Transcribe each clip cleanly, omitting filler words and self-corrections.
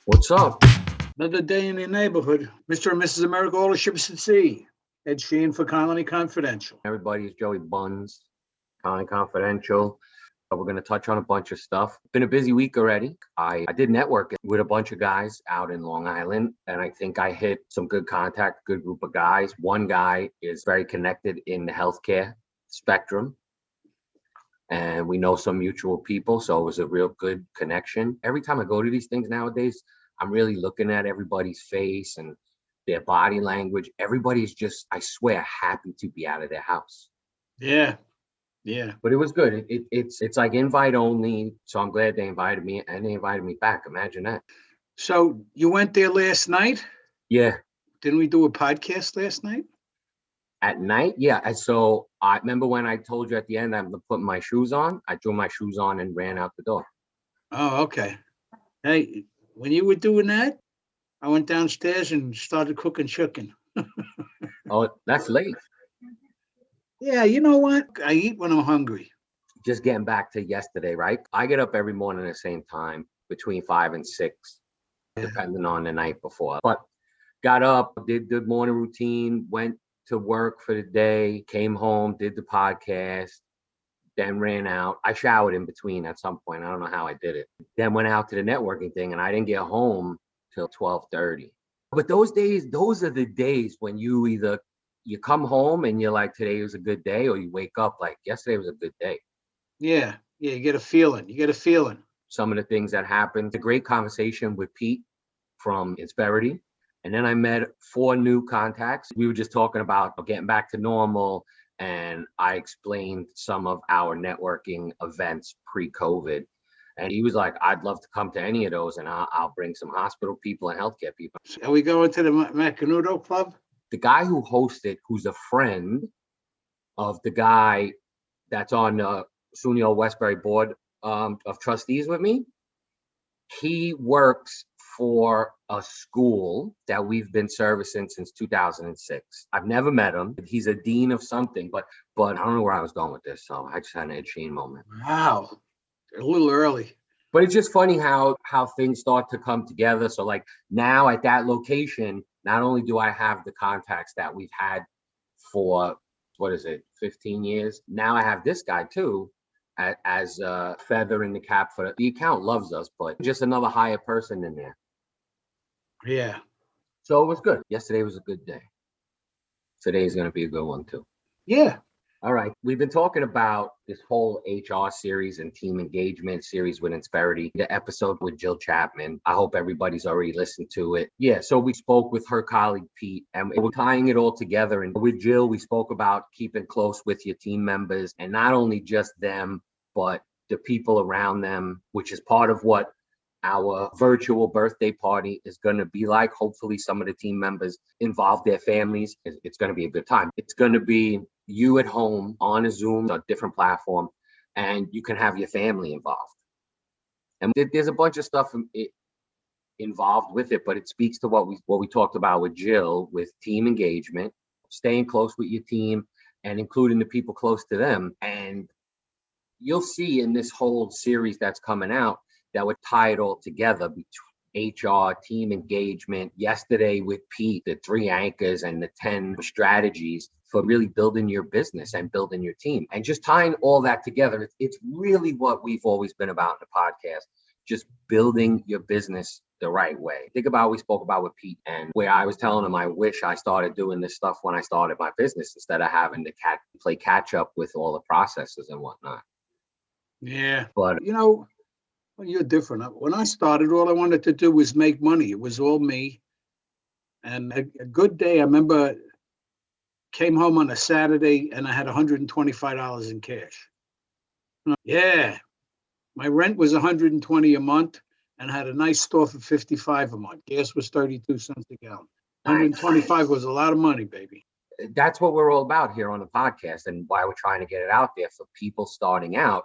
What's up? Another day in the neighborhood. Mr. and Mrs. America, all the ships at sea. Ed Sheehan for Colony Confidential. Everybody's Joey Buns, Colony Confidential. We're going to touch on a bunch of stuff. Been a busy week already. I did network with a bunch of guys out in Long Island, and I think I hit some good contact, good group of guys. One guy is very connected in the healthcare spectrum, and we know some mutual people, so it was a real good connection. Every time I go to these things nowadays, I'm really looking at everybody's face and their body language. Everybody's just, I swear, happy to be out of their house. Yeah. But it was good. It's like invite only. So I'm glad they invited me, and they invited me back. Imagine that. So you went there last night? Yeah. Didn't we do a podcast last night? At night? Yeah. And so I remember when I told you at the end, I'm putting my shoes on. I threw my shoes on and ran out the door. Oh, okay. Hey, when you were doing that, I went downstairs and started cooking chicken. Oh, that's late. Yeah, you know what? I eat when I'm hungry. Just getting back to yesterday, right? I get up every morning at the same time, between 5 and 6, depending on the night before. But got up, did the morning routine, went to work for the day, came home, did the podcast, then ran out. I showered in between at some point. I don't know how I did it. Then went out to the networking thing, and I didn't get home till 12:30. But those days, those are the days when you either you come home and you're like, today was a good day, or you wake up like, yesterday was a good day. Yeah, you get a feeling. Some of the things that happened. A great conversation with Pete from Insperity. And then I met 4 new contacts. We were just talking about getting back to normal, and I explained some of our networking events pre-COVID. And he was like, I'd love to come to any of those, and I'll bring some hospital people and healthcare people. Are we going to the Macanudo Club? The guy who hosted, who's a friend of the guy that's on the SUNY Westbury board of trustees with me, he works for a school that we've been servicing since 2006. I've never met him. He's a dean of something, but I don't know where I was going with this, so I just had an Ed Sheehan moment. Wow, a little early. But it's just funny how things start to come together. So like now at that location, not only do I have the contacts that we've had for, 15 years, now I have this guy too, as a feather in the cap for the account. Loves us, but just another higher person in there. Yeah. So it was good. Yesterday was a good day. Today's going to be a good one too. Yeah. All right. We've been talking about this whole HR series and team engagement series with Insperity, the episode with Jill Chapman. I hope everybody's already listened to it. Yeah. So we spoke with her colleague, Pete, and we're tying it all together. And with Jill, we spoke about keeping close with your team members, and not only just them, but the people around them, which is part of what our virtual birthday party is going to be like. Hopefully some of the team members involve their families. It's going to be a good time. It's going to be you at home on a Zoom, a different platform, and you can have your family involved. And there's a bunch of stuff involved with it, but it speaks to what we talked about with Jill, with team engagement, staying close with your team and including the people close to them. And you'll see in this whole series that's coming out that would tie it all together between HR, team engagement. Yesterday with Pete, the 3 anchors and the 10 strategies for really building your business and building your team, and just tying all that together. It's really what we've always been about in the podcast, just building your business the right way. Think about what we spoke about with Pete, and where I was telling him I wish I started doing this stuff when I started my business instead of having to play catch up with all the processes and whatnot. Yeah. But well, you're different. When I started, all I wanted to do was make money. It was all me. And a good day, I remember, came home on a Saturday and I had $125 in cash. Yeah. My rent was $120 a month, and I had a nice store for $55 a month. Gas was 32 cents a gallon. 125 was a lot of money, baby. That's what we're all about here on the podcast, and why we're trying to get it out there for people starting out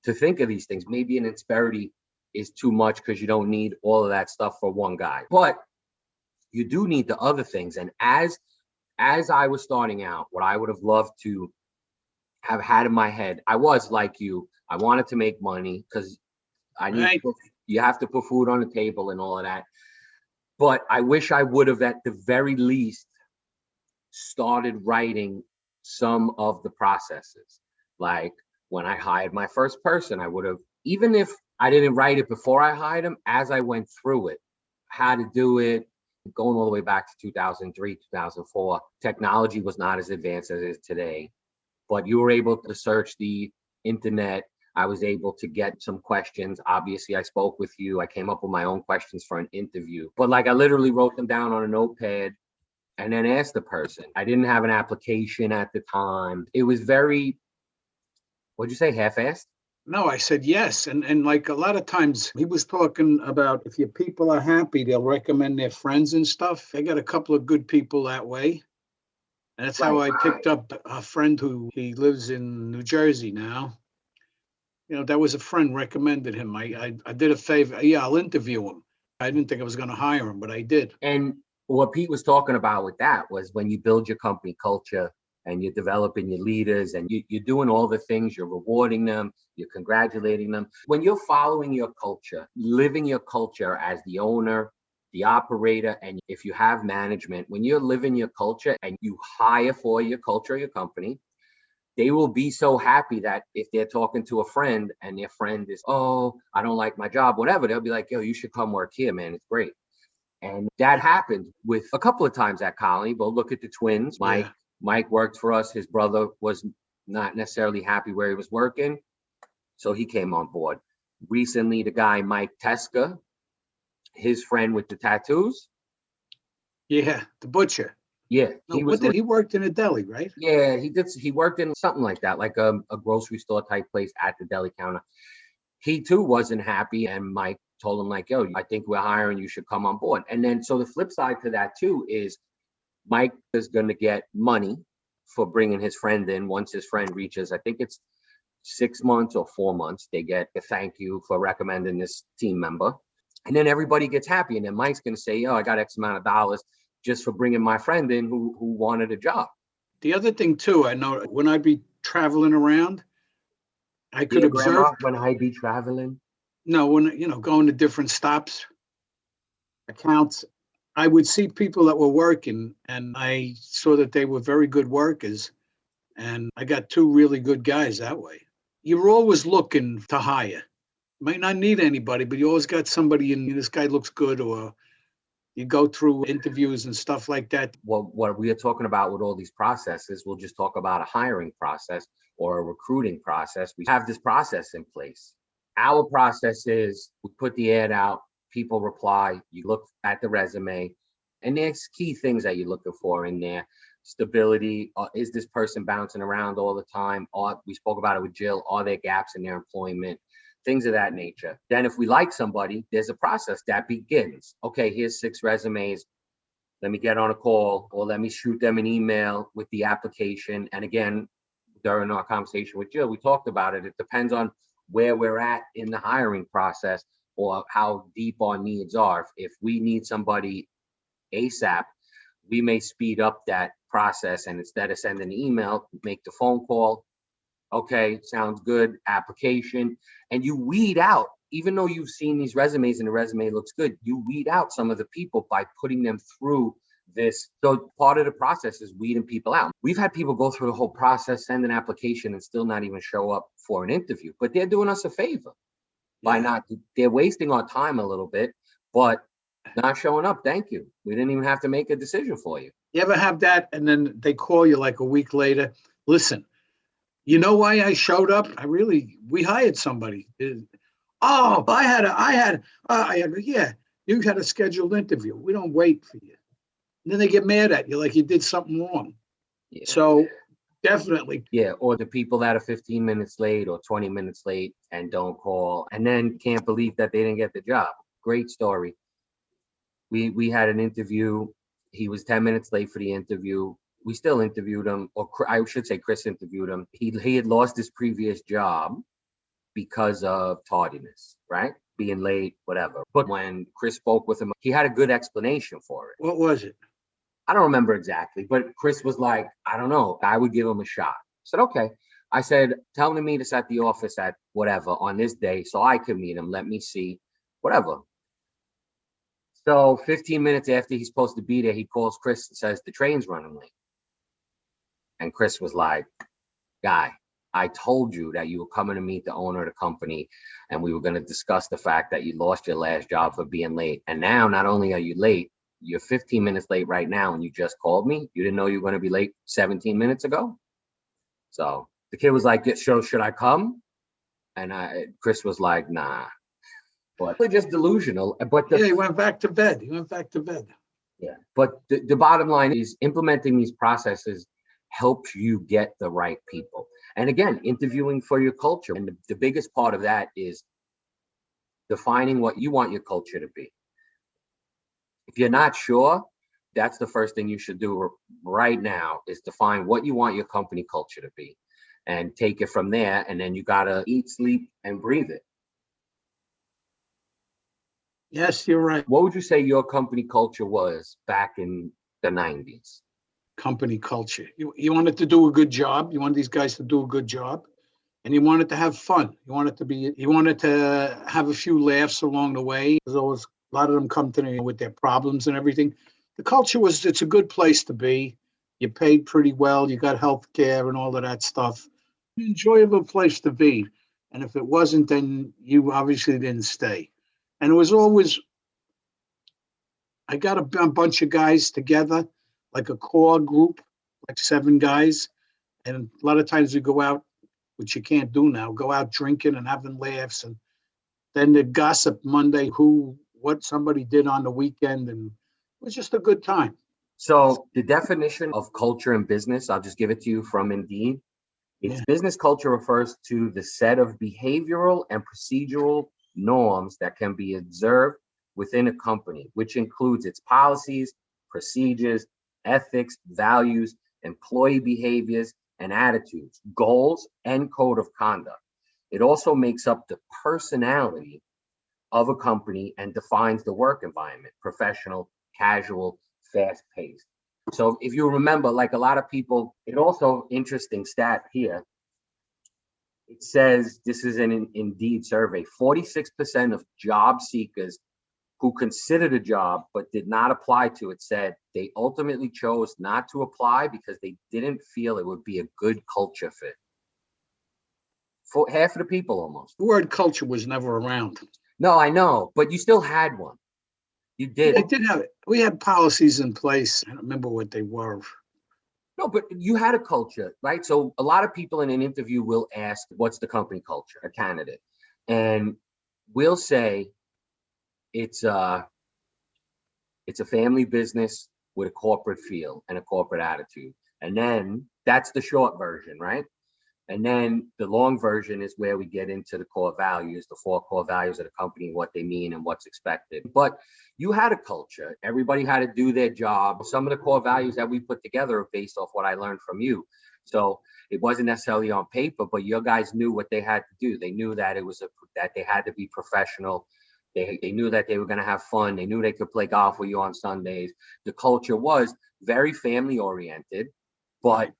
to think of these things. Maybe an Insperity is too much because you don't need all of that stuff for one guy, but you do need the other things. And as I was starting out, what I would have loved to have had in my head, I was like you, I wanted to make money because I need, You have to put food on the table and all of that. But I wish I would have, at the very least, started writing some of the processes. Like when I hired my first person, I would have, even if I didn't write it before I hired him, as I went through it, how to do it, going all the way back to 2003, 2004, technology was not as advanced as it is today. But you were able to search the internet. I was able to get some questions. Obviously, I spoke with you. I came up with my own questions for an interview. But like I literally wrote them down on a notepad and then asked the person. I didn't have an application at the time. It was very, what'd you say, half-assed? No, I said yes. And like a lot of times he was talking about if your people are happy, they'll recommend their friends and stuff. I got a couple of good people that way. And that's how I picked up a friend who he lives in New Jersey now. That was a friend recommended him. I did a favor. Yeah, I'll interview him. I didn't think I was going to hire him, but I did. And what Pete was talking about with that was when you build your company culture and you're developing your leaders and you're doing all the things, you're rewarding them, you're congratulating them. When you're following your culture, living your culture as the owner, the operator, and if you have management, when you're living your culture and you hire for your culture, your company, they will be so happy that if they're talking to a friend and their friend is, oh, I don't like my job, whatever, they'll be like, yo, you should come work here, man. It's great. And that happened with a couple of times at Colony. But look at the twins. Mike worked for us. His brother was not necessarily happy where he was working, so he came on board. Recently, the guy, Mike Teska, his friend with the tattoos. Yeah, the butcher. Yeah. He worked in a deli, right? Yeah, he did. He worked in something like that, like a grocery store type place at the deli counter. He too wasn't happy, and Mike told him like, yo, I think we're hiring, you should come on board. And then, so the flip side to that too is Mike is going to get money for bringing his friend in. Once his friend reaches, I think it's 6 months or 4 months, they get a thank you for recommending this team member. And then everybody gets happy. And then Mike's going to say, yo, I got X amount of dollars just for bringing my friend in who wanted a job. The other thing too, I know when I'd be traveling around, I could observe. Grandma, when I be traveling. No, when, going to different stops, accounts, I would see people that were working and I saw that they were very good workers. And I got two really good guys that way. You're always looking to hire. Might not need anybody, but you always got somebody in, this guy looks good, or you go through interviews and stuff like that. Well, what we are talking about with all these processes, we'll just talk about a hiring process or a recruiting process. We have this process in place. Our process is we put the ad out, people reply, you look at the resume, and there's key things that you're looking for in there. Stability, is this person bouncing around all the time? Or we spoke about it with Jill, are there gaps in their employment? Things of that nature. Then if we like somebody, there's a process that begins. Okay, here's 6 resumes. Let me get on a call, or let me shoot them an email with the application. And again, during our conversation with Jill, we talked about it. It depends on where we're at in the hiring process or how deep our needs are. If we need somebody ASAP, we may speed up that process, and instead of sending an email, make the phone call. Okay, sounds good, application. And you weed out, even though you've seen these resumes and the resume looks good, you weed out some of the people by putting them through this. So part of the process is weeding people out. We've had people go through the whole process, send an application, and still not even show up for an interview. But they're doing us a favor by they're wasting our time a little bit, but not showing up. Thank you. We didn't even have to make a decision for you. You ever have that? And then they call you like a week later. Listen, you know why I showed up? We hired somebody. Oh, yeah, you had a scheduled interview. We don't wait for you. And then they get mad at you like you did something wrong. Yeah. So definitely. Yeah, or the people that are 15 minutes late or 20 minutes late and don't call and then can't believe that they didn't get the job. Great story. We had an interview. He was 10 minutes late for the interview. We still interviewed him, or I should say Chris interviewed him. He had lost his previous job because of tardiness, right? Being late, whatever. But when Chris spoke with him, he had a good explanation for it. What was it? I don't remember exactly, but Chris was like, I don't know, I would give him a shot. I said, okay. I said, tell him to meet us at the office at whatever on this day so I could meet him. Let me see. whatever. So 15 minutes after he's supposed to be there, he calls Chris and says, the train's running late. And Chris was like, guy, I told you that you were coming to meet the owner of the company and we were going to discuss the fact that you lost your last job for being late. And now not only are you late, you're 15 minutes late right now and you just called me. You didn't know you were going to be late 17 minutes ago. So the kid was like, so should I come? And Chris was like, nah. But they're just delusional. But he went back to bed. Yeah. But the bottom line is implementing these processes helps you get the right people. And again, interviewing for your culture. And the biggest part of that is defining what you want your culture to be. If you're not sure, that's the first thing you should do right now is define what you want your company culture to be and take it from there. And then you got to eat, sleep, and breathe it. Yes, you're right. What would you say your company culture was back in the 90s? Company culture. You wanted to do a good job. You wanted these guys to do a good job. And you wanted to have fun. You wanted to have a few laughs along the way. There's always a lot of them come to me with their problems and everything. The culture was, it's a good place to be. You paid pretty well. You got health care and all of that stuff. Enjoyable place to be. And if it wasn't, then you obviously didn't stay. And it was always, I got a bunch of guys together, like a core group, like 7 guys. And a lot of times we go out, which you can't do now, go out drinking and having laughs. And then the gossip Monday, what somebody did on the weekend. And it was just a good time. So the definition of culture in business, I'll just give it to you from Indeed. It's business culture refers to the set of behavioral and procedural norms that can be observed within a company, which includes its policies, procedures, ethics, values, employee behaviors, and attitudes, goals, and code of conduct. It also makes up the personality of a company and defines the work environment: professional, casual, fast-paced. So if you remember, like a lot of people, it also interesting stat here. It says, this is an Indeed survey, 46% of job seekers who considered a job but did not apply to it said they ultimately chose not to apply because they didn't feel it would be a good culture fit. For half of the people almost. The word culture was never around. No, I know, but you still had one. You did. I did have it. We had policies in place. I don't remember what they were. No, but you had a culture, right? So a lot of people in an interview will ask, what's the company culture, a candidate? And we'll say it's a family business with a corporate feel and a corporate attitude. And then that's the short version, right? And then the long version is where we get into the core values, the 4 core values of the company, what they mean and what's expected. But you had a culture. Everybody had to do their job. Some of the core values that we put together are based off what I learned from you. So it wasn't necessarily on paper, but your guys knew what they had to do. They knew that that they had to be professional. They knew that they were going to have fun. They knew they could play golf with you on Sundays. The culture was very family oriented, but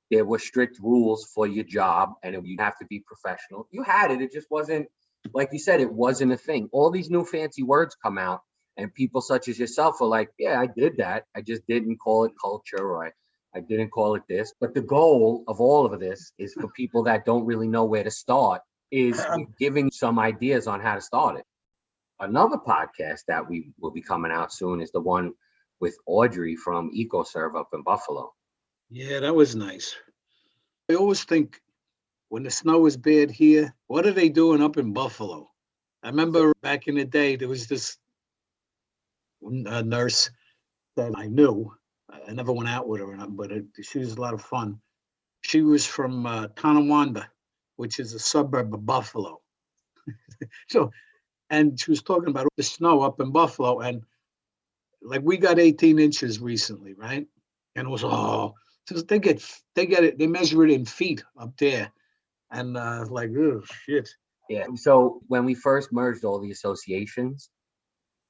there were strict rules for your job and you'd have to be professional. You had it. It just wasn't, like you said, it wasn't a thing. All these new fancy words come out and people such as yourself are like, yeah, I did that. I just didn't call it culture or I didn't call it this. But the goal of all of this is for people that don't really know where to start is giving some ideas on how to start it. Another podcast that we will be coming out soon is the one with Audrey from EcoServe up in Buffalo. Yeah, that was nice. I always think when the snow is bad here, what are they doing up in Buffalo? I remember back in the day, there was this nurse that I knew. I never went out with her, but she was a lot of fun. She was from Tonawanda, which is a suburb of Buffalo. And she was talking about the snow up in Buffalo. And like we got 18 inches recently, right? And it was, so they get it, they measure it in feet up there. And like, oh, shit. Yeah. So when we first merged all the associations,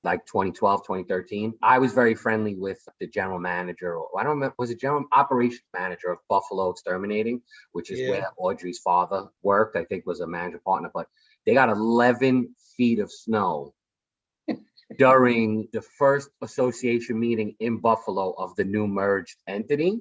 like 2012, 2013, I was very friendly with the general manager, or I don't remember, was it general operations manager of Buffalo Exterminating, which is where Audrey's father worked, I think was a manager partner, but they got 11 feet of snow during the first association meeting in Buffalo of the new merged entity.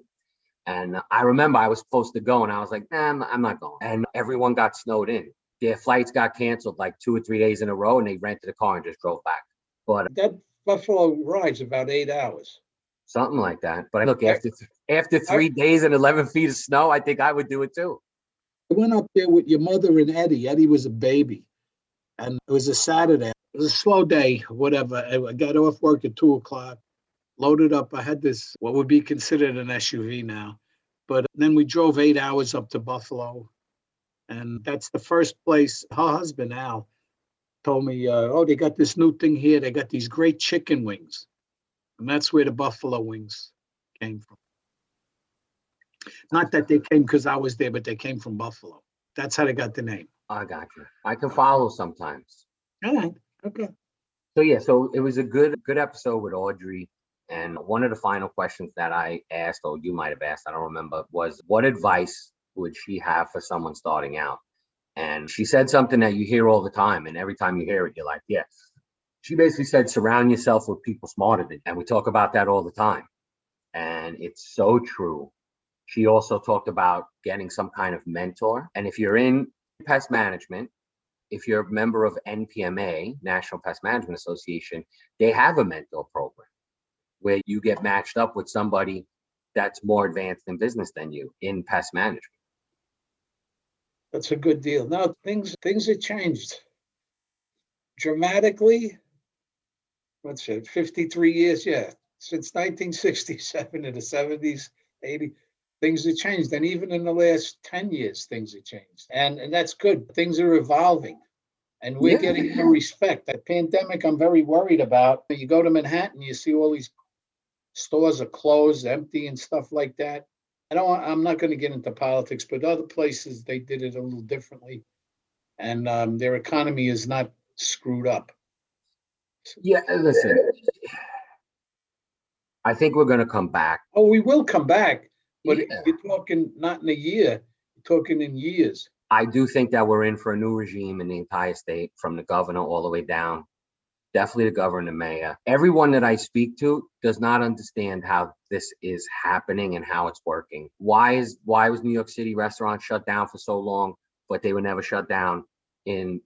And I remember I was supposed to go and I was like, nah, I'm not going. And everyone got snowed in. Their flights got canceled like 2 or 3 days in a row and they rented a car and just drove back. But That Buffalo ride's about 8 hours. something like that. But look, after 3 days and 11 feet of snow, I think I would do it too. I went up there with your mother and Eddie. Eddie was a baby. And it was a Saturday. It was a slow day, whatever. I got off work at 2 o'clock, loaded up. I had this, what would be considered an SUV now. But then we drove 8 hours up to Buffalo. And that's the first place. Her husband, Al, told me, oh, they got this new thing here. They got these great chicken wings. And that's where the buffalo wings came from. Not that they came because I was there, but they came from Buffalo. That's how they got the name. I got you. I can follow sometimes. All right. Okay. So yeah, so it was a good episode with Audrey. And one of the final questions that I asked, or you might have asked, I don't remember, was what advice would she have for someone starting out? And she said something that you hear all the time. And every time you hear it, you're like, yes. She basically said, surround yourself with people smarter than you. And we talk about that all the time. And it's so true. She also talked about getting some kind of mentor. And if you're in pest management, if you're a member of NPMA, National Pest Management Association, they have a mentor program where you get matched up with somebody that's more advanced in business than you in pest management. That's a good deal. Now things have changed dramatically. What's it? 53 years, yeah. Since 1967 in the 70s, 80s, things have changed. And even in the last 10 years, things have changed. And that's good. Things are evolving. And we're getting more respect. That pandemic, I'm very worried about. You go to Manhattan, you see all these stores are closed, empty and stuff like that. I'm not going to get into politics, but other places, they did it a little differently. And their economy is not screwed up. Yeah, listen, I think we're going to come back. Oh, we will come back. But you're talking not in a year, you're talking in years. I do think that we're in for a new regime in the entire state, from the governor all the way down. Definitely the governor and the mayor. Everyone that I speak to does not understand how this is happening and how it's working. Why was New York City restaurants shut down for so long, but they were never shut down in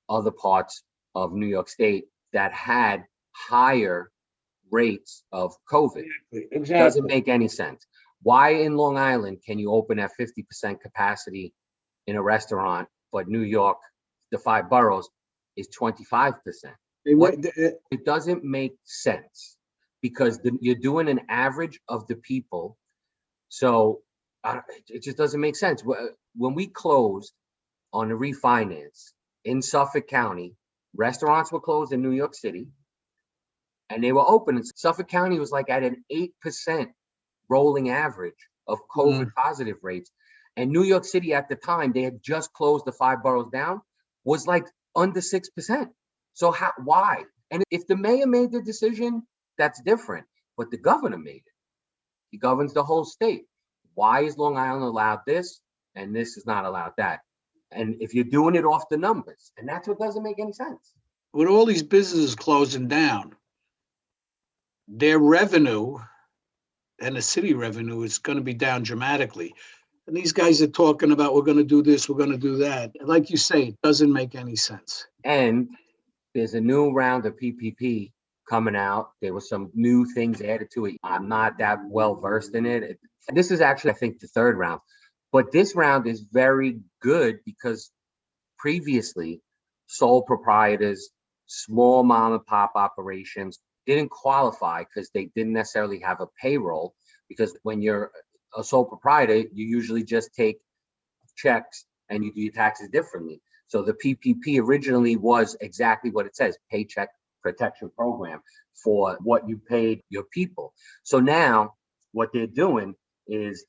other parts of New York State that had higher rates of COVID? Exactly. Doesn't make any sense. Why in Long Island can you open at 50% capacity in a restaurant, but New York, the 5 boroughs, is 25%? It doesn't make sense, because you're doing an average of the people. So it just doesn't make sense. When we closed on the refinance in Suffolk County, restaurants were closed in New York City and they were open. And Suffolk County was like at an 8% rolling average of COVID positive rates. And New York City at the time, they had just closed the 5 boroughs down, was like under 6%. So why? And if the mayor made the decision, that's different. But the governor made it. He governs the whole state. Why is Long Island allowed this and this is not allowed that? And if you're doing it off the numbers, and that's what doesn't make any sense. With all these businesses closing down, their revenue and the city revenue is going to be down dramatically. And these guys are talking about, we're going to do this, we're going to do that. Like you say, it doesn't make any sense. And there's a new round of PPP coming out. There were some new things added to it. I'm not that well versed in it. This is actually, I think, the 3rd round. But this round is very good because previously, sole proprietors, small mom and pop operations didn't qualify because they didn't necessarily have a payroll. Because when you're a sole proprietor, you usually just take checks and you do your taxes differently. So the PPP originally was exactly what it says, Paycheck Protection Program, for what you paid your people. So now what they're doing is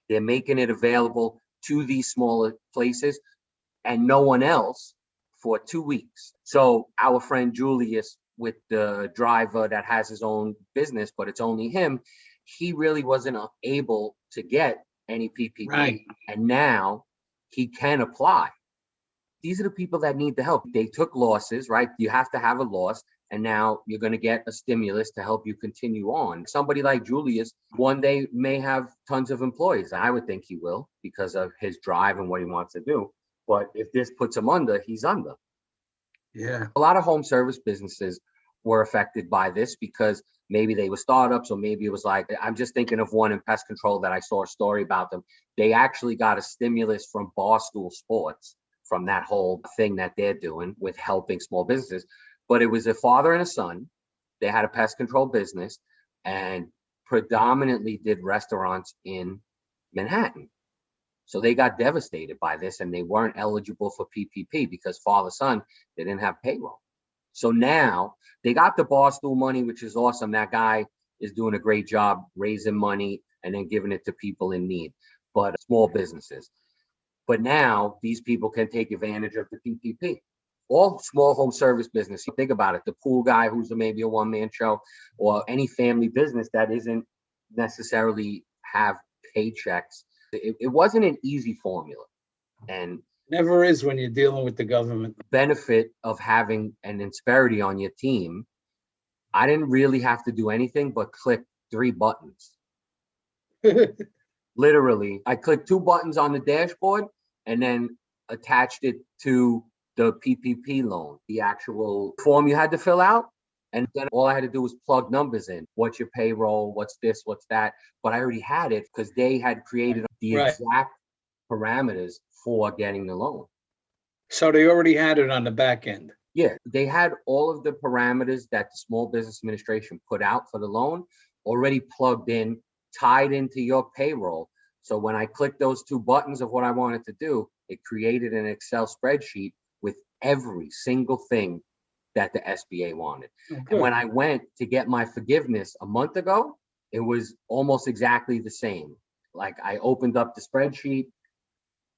they're making it available to these smaller places and no one else for 2 weeks. So our friend Julius, with the driver that has his own business, but it's only him, he really wasn't able to get any PPP. Right. And now he can apply. These are the people that need the help. They took losses, right? You have to have a loss. And now you're going to get a stimulus to help you continue on. Somebody like Julius one day may have tons of employees. I would think he will because of his drive and what he wants to do. But if this puts him under, he's under. Yeah. A lot of home service businesses were affected by this because maybe they were startups, or maybe it was like, I'm just thinking of one in pest control that I saw a story about them. They actually got a stimulus from Barstool Sports from that whole thing that they're doing with helping small businesses. But it was a father and a son. They had a pest control business and predominantly did restaurants in Manhattan. So they got devastated by this and they weren't eligible for PPP because father, son, they didn't have payroll. So now they got the Barstool money, which is awesome. That guy is doing a great job raising money and then giving it to people in need, but small businesses. But now these people can take advantage of the PPP. All small home service business, you think about it, the pool guy who's maybe a one-man show, or any family business that isn't necessarily have paychecks. It wasn't an easy formula. And never is when you're dealing with the government. Benefit of having an Insperity on your team, I didn't really have to do anything but click 3 buttons. Literally, I clicked 2 buttons on the dashboard and then attached it to the PPP loan, the actual form you had to fill out. And then all I had to do was plug numbers in. What's your payroll? What's this? What's that? But I already had it because they had created the exact parameters for getting the loan. So they already had it on the back end. Yeah, they had all of the parameters that the Small Business Administration put out for the loan already plugged in, tied into your payroll. So when I clicked those 2 buttons of what I wanted to do, it created an Excel spreadsheet with every single thing that the SBA wanted. And when I went to get my forgiveness a month ago, it was almost exactly the same. Like I opened up the spreadsheet,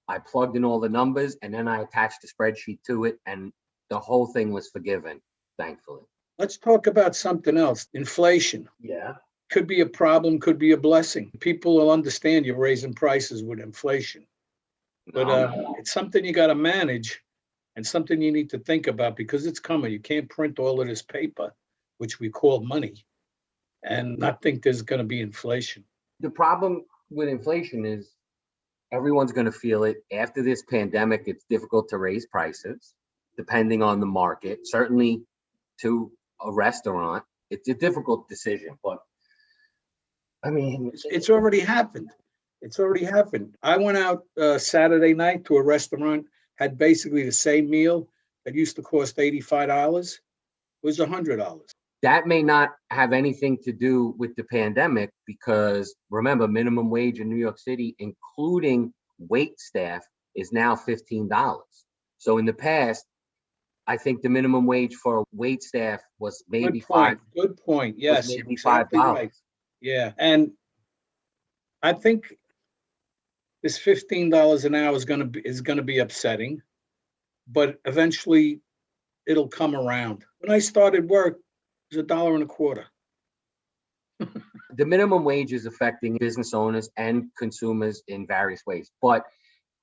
I plugged in all the numbers, and then I attached the spreadsheet to it, and the whole thing was forgiven, thankfully. Let's talk about something else. Inflation. Yeah. Could be a problem, could be a blessing. People will understand you're raising prices with inflation. But it's something you got to manage and something you need to think about because it's coming. You can't print all of this paper, which we call money, and not think there's going to be inflation. The problem with inflation is everyone's going to feel it. After this pandemic, it's difficult to raise prices depending on the market. Certainly to a restaurant, it's a difficult decision, but I mean, it's already happened. It's already happened. I went out Saturday night to a restaurant, had basically the same meal that used to cost $85. It was $100. That may not have anything to do with the pandemic because remember, minimum wage in New York City, including wait staff, is now $15. So in the past, I think the minimum wage for wait staff was maybe $5. Good point. Yes, maybe exactly $5. Right. Yeah, and I think this $15 an hour is going to be upsetting, but eventually it'll come around. When I started work, it was $1.25. The minimum wage is affecting business owners and consumers in various ways, but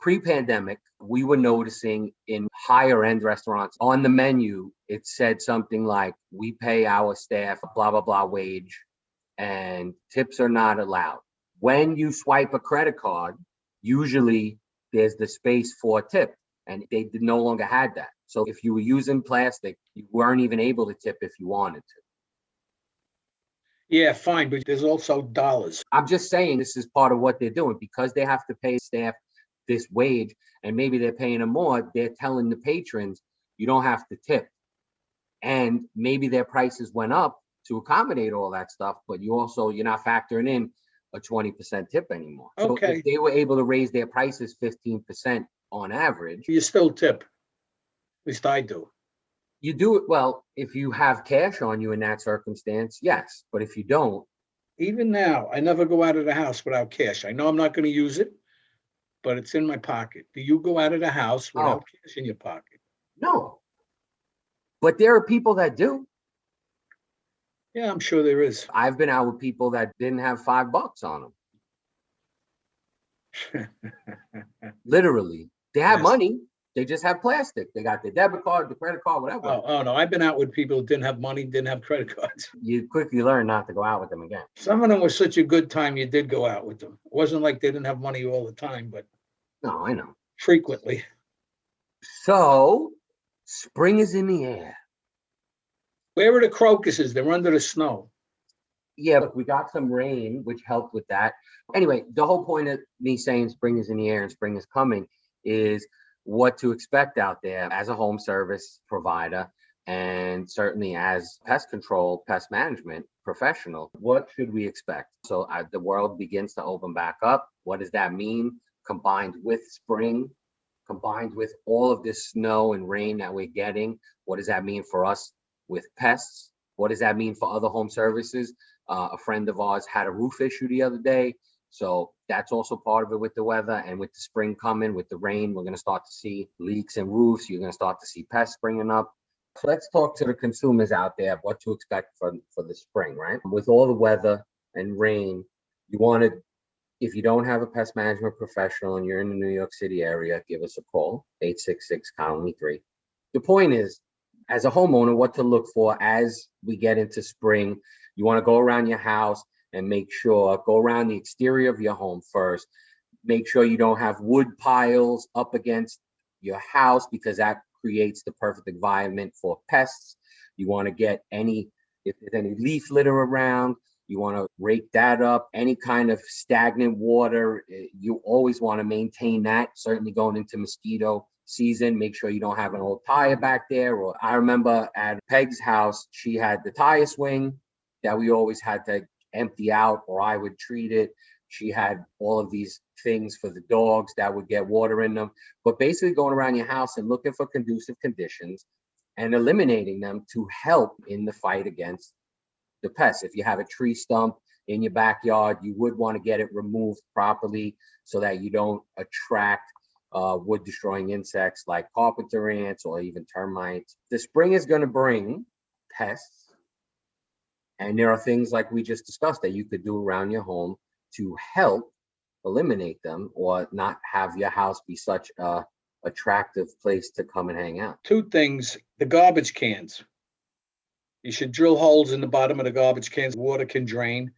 pre-pandemic, we were noticing in higher end restaurants on the menu, it said something like, we pay our staff blah, blah, blah wage and tips are not allowed. When you swipe a credit card, usually there's the space for a tip and they no longer had that. So if you were using plastic, you weren't even able to tip if you wanted to. Yeah, fine, but there's also dollars. I'm just saying this is part of what they're doing because they have to pay staff this wage and maybe they're paying them more. They're telling the patrons, you don't have to tip. And maybe their prices went up to accommodate all that stuff, but you're not factoring in a 20% tip anymore. Okay. So if they were able to raise their prices 15% on average. You still tip. At least I do. You do it well if you have cash on you in that circumstance, yes. But if you don't. Even now, I never go out of the house without cash. I know I'm not going to use it, but it's in my pocket. Do you go out of the house without cash in your pocket? No. But there are people that do. Yeah, I'm sure there is. I've been out with people that didn't have $5 on them. Literally. They have money, They just have plastic. They got their debit card, the credit card, whatever. Oh no, I've been out with people who didn't have money, didn't have credit cards. You quickly learn not to go out with them again. Some of them was such a good time you did go out with them. It wasn't like they didn't have money all the time, but No, I know. frequently. So spring is in the air. Where are the crocuses? They're under the snow. Yeah, look, we got some rain, which helped with that. Anyway, the whole point of me saying spring is in the air and spring is coming is what to expect out there as a home service provider, and certainly as pest control, pest management professional. What should we expect? So the world begins to open back up. What does that mean? Combined with spring, combined with all of this snow and rain that we're getting, what does that mean for us with pests? What does that mean for other home services? A friend of ours had a roof issue the other day. So that's also part of it with the weather, and with the spring coming, with the rain, we're going to start to see leaks in roofs. You're going to start to see pests springing up. So let's talk to the consumers out there, what to expect for the spring, right? With all the weather and rain, you want to, if you don't have a pest management professional and you're in the New York City area, give us a call, 866-COUNT-ME-3. The point is, as a homeowner, what to look for as we get into spring. You want to go around your house and make sure, go around the exterior of your home first. Make sure you don't have wood piles up against your house, because that creates the perfect environment for pests. You want to get if there's any leaf litter around, you want to rake that up. Any kind of stagnant water, you always want to maintain that. Certainly going into mosquito season, make sure you don't have an old tire back there. Or I remember at Peg's house, she had the tire swing that we always had to empty out, or I would treat it. She had all of these things for the dogs that would get water in them. But basically going around your house and looking for conducive conditions and eliminating them to help in the fight against the pests. If you have a tree stump in your backyard, you would want to get it removed properly so that you don't attract wood destroying insects like carpenter ants or even termites. The spring is going to bring pests. And there are things like we just discussed that you could do around your home to help eliminate them, or not have your house be such a attractive place to come and hang out. Two things: the garbage cans. You should drill holes in the bottom of the garbage cans. Water can drain.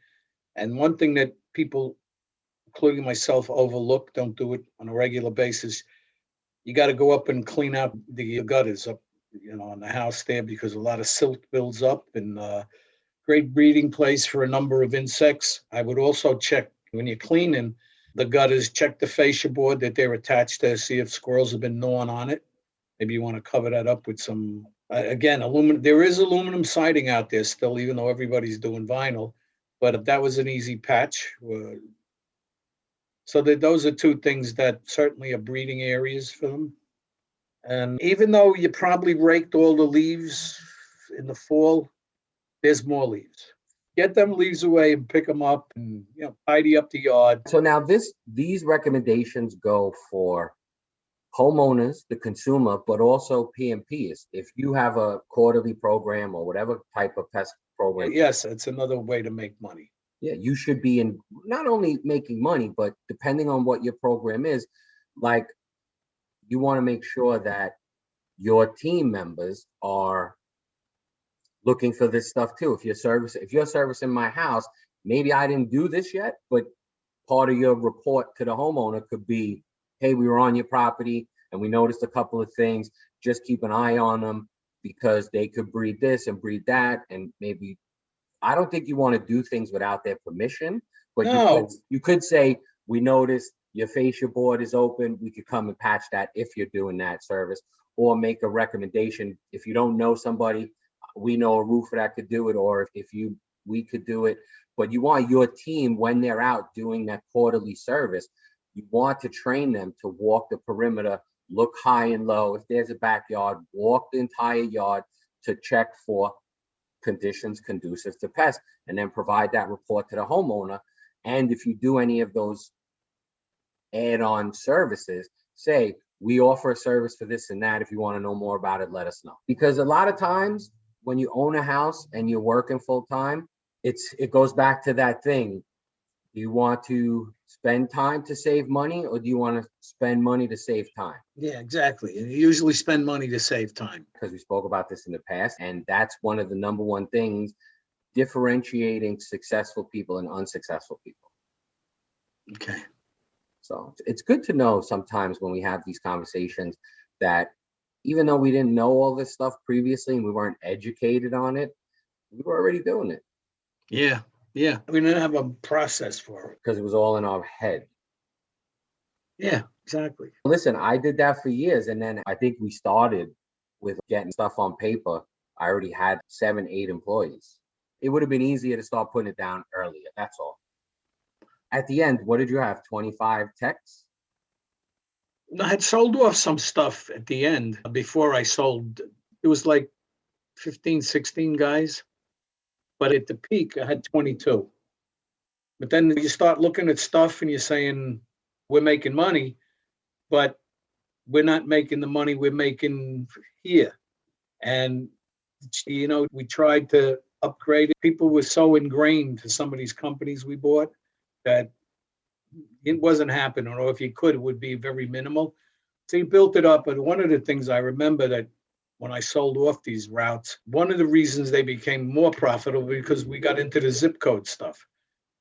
And one thing that people, including myself, overlook, don't do it on a regular basis, you got to go up and clean out the gutters up, on the house there, because a lot of silt builds up, and great breeding place for a number of insects. I would also check, when you're cleaning the gutters, check the fascia board that they're attached to, see if squirrels have been gnawing on it. Maybe you want to cover that up with some, again, aluminum. There is aluminum siding out there still, even though everybody's doing vinyl. But if that was an easy patch. So those are two things that certainly are breeding areas for them. And even though you probably raked all the leaves in the fall, there's more leaves. Get them leaves away and pick them up, and tidy up the yard. So now these recommendations go for homeowners, the consumer, but also PMPs. If you have a quarterly program or whatever type of pest program. Yes, it's another way to make money. Yeah, you should be in not only making money, but depending on what your program is, like you want to make sure that your team members are looking for this stuff too. If you're servicing my house, maybe I didn't do this yet, but part of your report to the homeowner could be, hey, we were on your property and we noticed a couple of things. Just keep an eye on them because they could breed this and breed that. And maybe, I don't think you want to do things without their permission, but No. you could say, we noticed your fascia board is open. We could come and patch that if you're doing that service, or make a recommendation. If you don't know somebody, we know a roofer that could do it, or we could do it. But you want your team, when they're out doing that quarterly service, you want to train them to walk the perimeter, look high and low. If there's a backyard, walk the entire yard to check for conditions conducive to pests, and then provide that report to the homeowner. And if you do any of those add-on services, say, we offer a service for this and that. If you want to know more about it, let us know. Because a lot of times when you own a house and you're working full time, it goes back to that thing. Do you want to spend time to save money, or do you want to spend money to save time? Yeah, exactly. And you usually spend money to save time. Because we spoke about this in the past, and that's one of the number one things differentiating successful people and unsuccessful people. Okay. So it's good to know sometimes when we have these conversations that even though we didn't know all this stuff previously and we weren't educated on it, we were already doing it. Yeah. Yeah. We didn't have a process for it. Because it was all in our head. Yeah, exactly. Listen, I did that for years. And then I think we started with getting stuff on paper. I already had 7, 8 employees. It would have been easier to start putting it down earlier. That's all. At the end, what did you have? 25 techs? I had sold off some stuff at the end before I sold. It was like 15, 16 guys. But at the peak, I had 22. But then you start looking at stuff and you're saying, we're making money, but we're not making the money we're making here. And, we tried to upgrade it. People were so ingrained to some of these companies we bought that it wasn't happening, or if you could, it would be very minimal. So you built it up. But one of the things I remember that when I sold off these routes, one of the reasons they became more profitable because we got into the zip code stuff.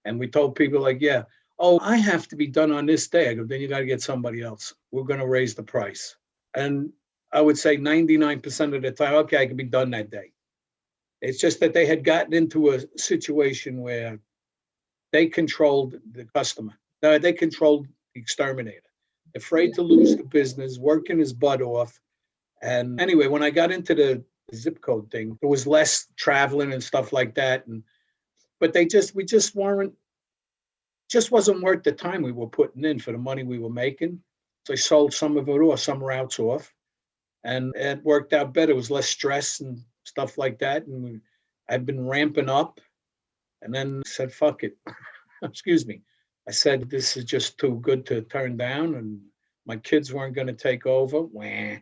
And we told people like, yeah, oh, I have to be done on this day. I go, then you got to get somebody else. We're going to raise the price. And I would say 99% of the time, okay, I can be done that day. It's just that they had gotten into a situation where they controlled the customer. No, they controlled the exterminator. Afraid to lose the business, working his butt off. And anyway, when I got into the zip code thing, there was less traveling and stuff like that. But we just wasn't worth the time we were putting in for the money we were making. So I sold some of it off, some routes off, and it worked out better. It was less stress and stuff like that. And I've been ramping up, and then said, fuck it. Excuse me. I said, this is just too good to turn down, and my kids weren't going to take over. Wah.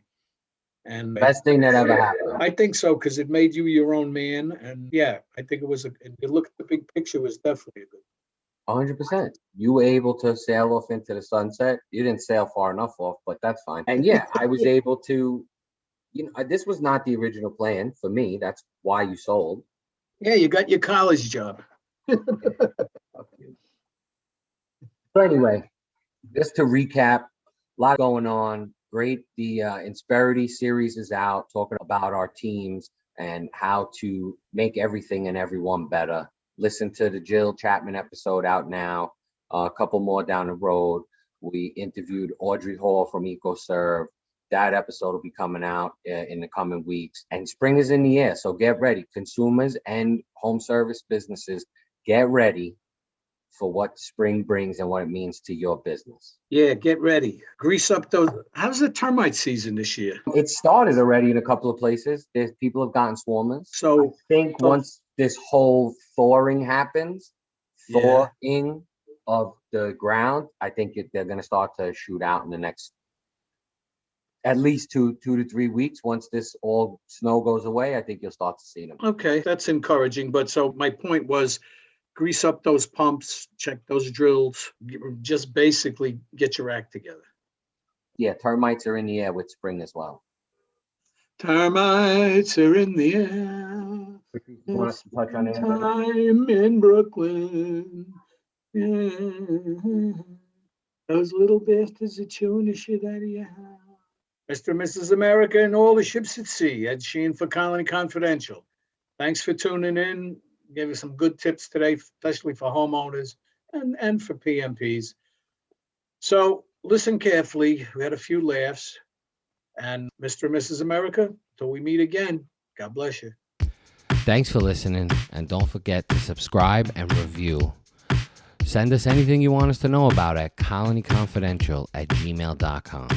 And best thing that ever happened. I think so, because it made you your own man. And yeah, I think it was, if you look at the big picture, it was definitely a good. 100%. You were able to sail off into the sunset. You didn't sail far enough off, but that's fine. And yeah, I was able to, this was not the original plan for me. That's why you sold. Yeah, you got your college job. So anyway, just to recap, a lot going on. Great. The Insperity series is out, talking about our teams and how to make everything and everyone better. Listen to the Jill Chapman episode out now. A couple more down the road. We interviewed Audrey Hall from EcoServe. That episode will be coming out in the coming weeks. And spring is in the air, so get ready. Consumers and home service businesses, get ready for what spring brings and what it means to your business. Yeah, get ready. Grease up those. How's the termite season this year? It started already in a couple of places. People have gotten swarmers. So I think once this whole thawing happens, thawing of the ground, I think they're going to start to shoot out in the next at least 2 to 3 weeks. Once this all snow goes away, I think you'll start to see them. Okay, that's encouraging. But so my point was, grease up those pumps, check those drills, just basically get your act together. Yeah, termites are in the air with spring as well. Termites are in the air. You want us to touch on it? Time in Brooklyn. Yeah. Those little bastards are chewing the shit out of your house. Mr. and Mrs. America and all the ships at sea. Ed Sheehan for Colony Confidential. Thanks for tuning in. Gave you some good tips today, especially for homeowners and for PMPs. So listen carefully. We had a few laughs. And Mr. and Mrs. America, till we meet again, God bless you. Thanks for listening, and don't forget to subscribe and review. Send us anything you want us to know about at colonyconfidential@gmail.com.